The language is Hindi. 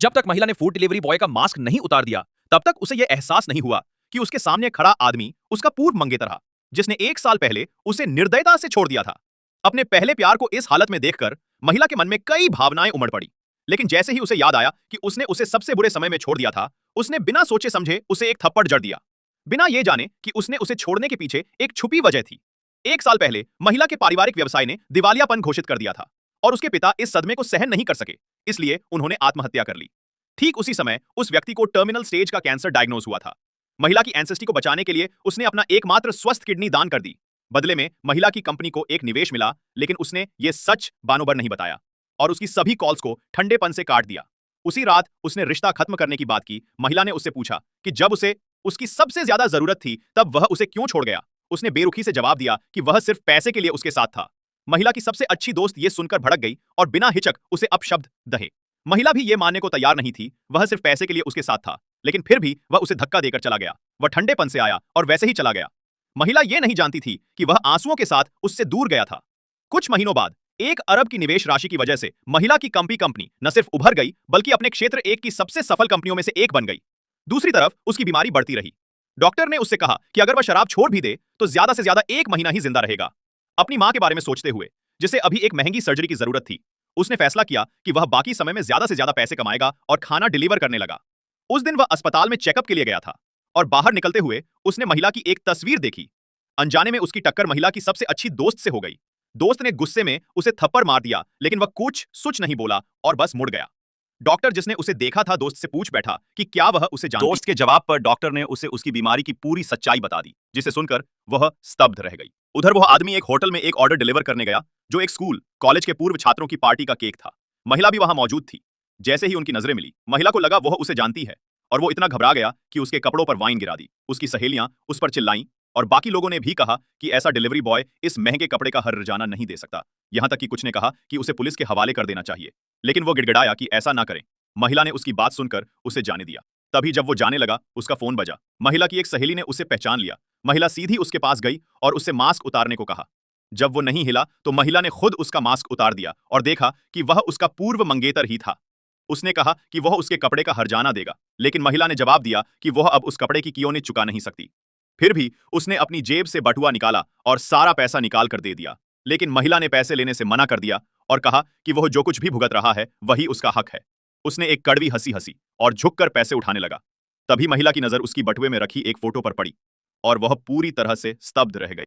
जब तक महिला ने फूड डिलीवरी बॉय का मास्क नहीं उतार दिया, तब तक उसे यह एहसास नहीं हुआ कि उसके सामने खड़ा आदमी उसका पूर्व मंगेतर था, जिसने 1 साल पहले उसे निर्दयता से छोड़ दिया था। अपने पहले प्यार को इस हालत में देखकर महिला के मन में कई भावनाएं उमड़ पड़ी। लेकिन जैसे ही उसे याद आया कि उसने उसे सबसे बुरे समय में छोड़ दिया था, उसने बिना सोचे समझे उसे एक थप्पड़ जड़ दिया, बिना ये जाने कि उसने उसे छोड़ने के पीछे एक छुपी वजह थी। 1 साल पहले महिला के पारिवारिक व्यवसाय ने दिवालियापन घोषित कर दिया था और उसके पिता इस सदमे को सहन नहीं कर सके, इसलिए उन्होंने आत्महत्या कर ली। ठीक उसी समय उस व्यक्ति को टर्मिनल स्टेज का कैंसर डायग्नोज हुआ था। महिला की एंसेस्टी को बचाने के लिए उसने अपना एकमात्र स्वस्थ किडनी दान कर दी। बदले में महिला की कंपनी को एक निवेश मिला, लेकिन उसने ये सच बानोबर नहीं बताया और उसकी सभी कॉल्स को ठंडेपन से काट दिया। उसी रात उसने रिश्ता खत्म करने की बात की। महिला ने उससे पूछा कि जब उसे उसकी सबसे ज्यादा जरूरत थी तब वह उसे क्यों छोड़ गया। उसने बेरुखी से जवाब दिया कि वह सिर्फ पैसे के लिए उसके साथ था। महिला की सबसे अच्छी दोस्त ये सुनकर भड़क गई और बिना हिचक उसे अपशब्द दहे। महिला भी ये मानने को तैयार नहीं थी, वह सिर्फ पैसे के लिए उसके साथ था, लेकिन फिर भी वह उसे धक्का देकर चला गया। वह ठंडेपन से आया और वैसे ही चला गया। महिला ये नहीं जानती थी कि वह आंसुओं के साथ उससे दूर गया था। कुछ महीनों बाद 1 अरब की निवेश राशि की वजह से महिला की कंपनी न सिर्फ उभर गई, बल्कि अपने क्षेत्र एक की सबसे सफल कंपनियों में से एक बन गई। दूसरी तरफ उसकी बीमारी बढ़ती रही। डॉक्टर ने उससे कहा कि अगर वह शराब छोड़ भी दे तो ज्यादा से ज्यादा 1 महीना ही जिंदा रहेगा। अपनी मां के बारे में सोचते हुए, जिसे अभी एक महंगी सर्जरी की जरूरत थी, उसने फैसला किया कि वह बाकी समय में ज्यादा से ज्यादा पैसे कमाएगा और खाना डिलीवर करने लगा। उस दिन वह अस्पताल में चेकअप के लिए गया था और बाहर निकलते हुए उसने महिला की एक तस्वीर देखी। अनजाने में उसकी टक्कर महिला की सबसे अच्छी दोस्त से हो गई। दोस्त ने गुस्से में उसे थप्पड़ मार दिया, लेकिन वह कुछ सुच नहीं बोला और बस मुड़ गया। डॉक्टर जिसने उसे देखा था दोस्त से पूछ बैठा कि क्या वह उसे जानती। दोस्त के जवाब पर डॉक्टर ने उसे उसकी बीमारी की पूरी सच्चाई बता दी, जिसे सुनकर वह स्तब्ध रह गई। उधर वह आदमी एक होटल में एक ऑर्डर डिलीवर करने गया, जो एक स्कूल कॉलेज के पूर्व छात्रों की पार्टी का केक था। महिला भी वहां मौजूद थी। जैसे ही उनकी नजरें मिली, महिला को लगा वह उसे जानती है और वो इतना घबरा गया कि उसके कपड़ों पर वाइन गिरा दी। उसकी सहेलियां उस पर चिल्लाईं और बाकी लोगों ने भी कहा कि ऐसा डिलीवरी बॉय इस महंगे कपड़े का हर रोजाना नहीं दे सकता। यहां तक कि कुछ ने कहा कि उसे पुलिस के हवाले कर देना चाहिए, लेकिन वो गिड़गिड़ाया कि ऐसा ना करें। महिला ने उसकी बात सुनकर उसे जाने दिया। तभी जब वो जाने लगा, उसका फोन बजा। महिला की एक सहेली ने उसे पहचान लिया। महिला सीधी उसके पास गई और उससे मास्क उतारने को कहा। जब वो नहीं हिला तो महिला ने खुद उसका मास्क उतार दिया और देखा कि वह उसका पूर्व मंगेतर ही था। उसने कहा कि वह उसके कपड़े का हर्जाना देगा, लेकिन महिला ने जवाब दिया कि वह अब उस कपड़े की कीमत चुका नहीं सकती। फिर भी उसने अपनी जेब से बटुआ निकाला और सारा पैसा निकाल कर दे दिया, लेकिन महिला ने पैसे लेने से मना कर दिया और कहा कि वह जो कुछ भी भुगत रहा है वही उसका हक है। उसने एक कड़वी हंसी हंसी और झुककर पैसे उठाने लगा। तभी महिला की नजर उसकी बटुए में रखी एक फोटो पर पड़ी और वह पूरी तरह से स्तब्ध रह गई।